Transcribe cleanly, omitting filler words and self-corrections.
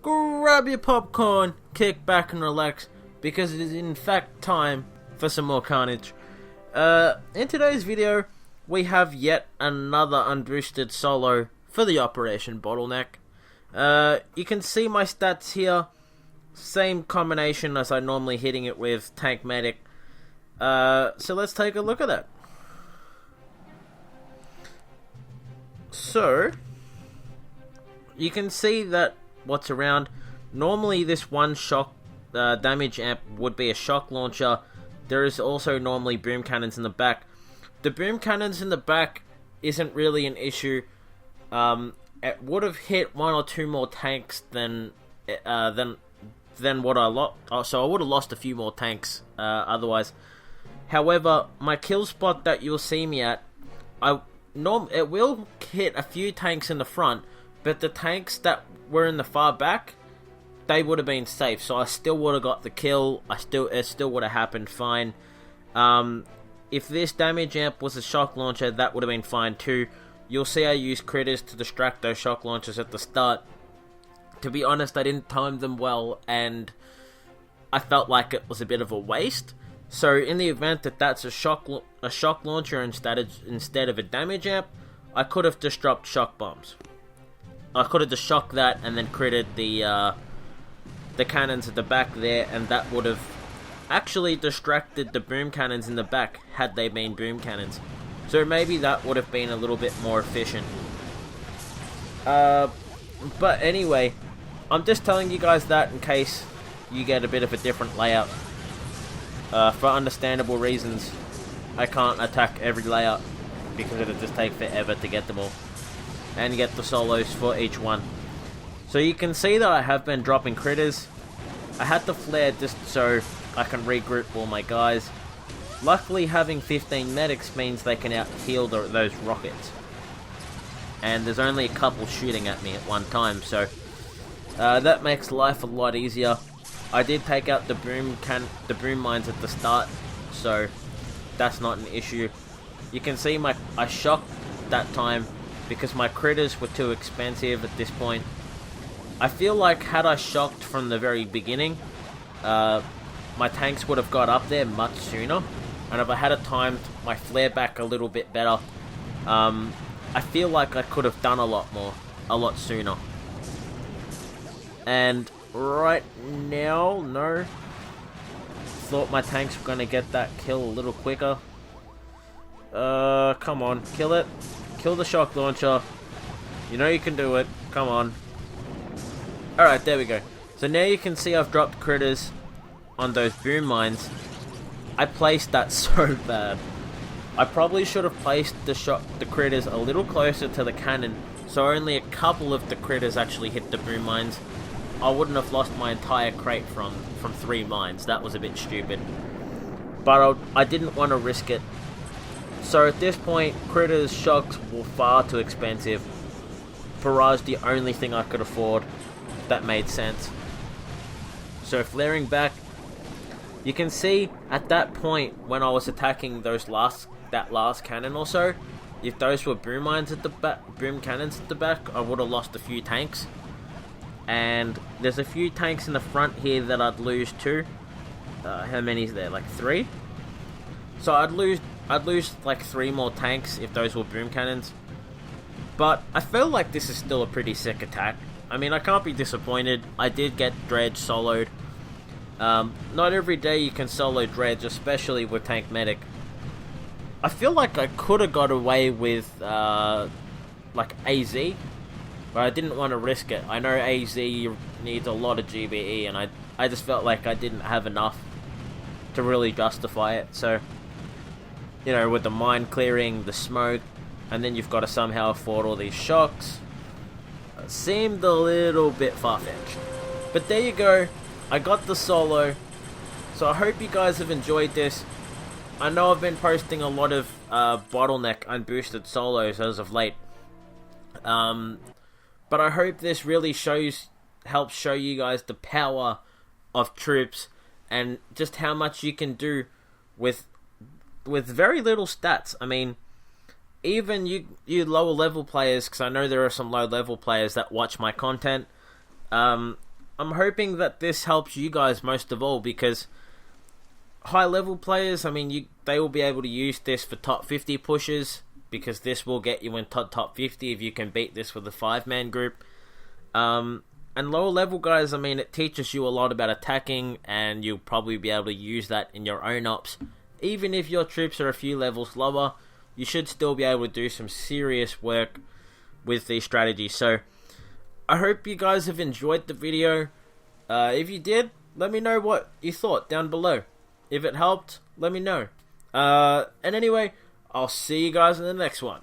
grab your popcorn, kick back and relax, because it is in fact time for some more carnage. In today's video, we have yet another unboosted solo for the Operation Bottleneck. You can see my stats here, same combination as I normally hitting it with Tank Medic. So let's take a look at that. So, you can see that what's around. Normally this one shock damage amp would be a shock launcher. There is also normally boom cannons in the back. The boom cannons in the back isn't really an issue. It would have hit one or two more tanks than what I lost. So I would have lost a few more tanks otherwise. However, my kill spot that you'll see me at, it will hit a few tanks in the front, but the tanks that were in the far back, they would have been safe. So I still would have got the kill. It still would have happened fine. If this damage amp was a shock launcher, that would have been fine too. You'll see I used critters to distract those shock launchers at the start. To be honest, I didn't time them well, and I felt like it was a bit of a waste. So in the event that that's a shock launcher instead of a damage amp, I could have just dropped shock bombs. I could have just shocked that and then critted the cannons at the back there, and that would have actually distracted the boom cannons in the back had they been boom cannons. So maybe that would have been a little bit more efficient. But anyway, I'm just telling you guys that in case you get a bit of a different layout. For understandable reasons, I can't attack every layout because it'll just take forever to get them all and get the solos for each one. So you can see that I have been dropping critters. I had to flare just so I can regroup all my guys. Luckily, having 15 medics means they can out-heal those rockets. And there's only a couple shooting at me at one time, so that makes life a lot easier. I did take out the boom mines at the start, so that's not an issue. You can see I shocked that time because my critters were too expensive at this point. I feel like had I shocked from the very beginning, my tanks would have got up there much sooner, and if I had timed my flare back a little bit better, I feel like I could have done a lot sooner. And right now, no. Thought my tanks were going to get that kill a little quicker. Come on, kill it. Kill the shock launcher. You know you can do it. Come on. Alright, there we go. So now you can see I've dropped critters on those boom mines. I placed that so bad. I probably should have placed the critters a little closer to the cannon, so only a couple of the critters actually hit the boom mines. I wouldn't have lost my entire crate from 3 mines. That was a bit stupid. But I didn't want to risk it. So at this point, critters, shocks were far too expensive. Barrage the only thing I could afford that made sense. So flaring back, you can see at that point when I was attacking that last cannon or so, if those were boom mines at the back, boom cannons at the back, I would have lost a few tanks. And there's a few tanks in the front here that I'd lose too. How many is there? Like 3? So I'd lose like 3 more tanks if those were boom cannons. But I feel like this is still a pretty sick attack. I mean, I can't be disappointed. I did get Dredge soloed. Not every day you can solo Dredge, especially with Tank Medic. I feel like I could have got away with like AZ, but I didn't want to risk it. I know AZ needs a lot of GBE, and I just felt like I didn't have enough to really justify it. So, you know, with the mine clearing, the smoke, and then you've got to somehow afford all these shocks, it seemed a little bit far-fetched. But there you go. I got the solo. So I hope you guys have enjoyed this. I know I've been posting a lot of Bottleneck unboosted solos as of late. But I hope this really helps show you guys the power of troops and just how much you can do with very little stats. I mean, even you lower level players, because I know there are some low level players that watch my content, I'm hoping that this helps you guys most of all, because high level players, I mean, they will be able to use this for top 50 pushes, because this will get you in top 50 if you can beat this with a 5-man group. And lower level guys, I mean, it teaches you a lot about attacking, and you'll probably be able to use that in your own ops. Even if your troops are a few levels lower, you should still be able to do some serious work with these strategies. So I hope you guys have enjoyed the video. If you did, let me know what you thought down below. If it helped, let me know. And anyway, I'll see you guys in the next one.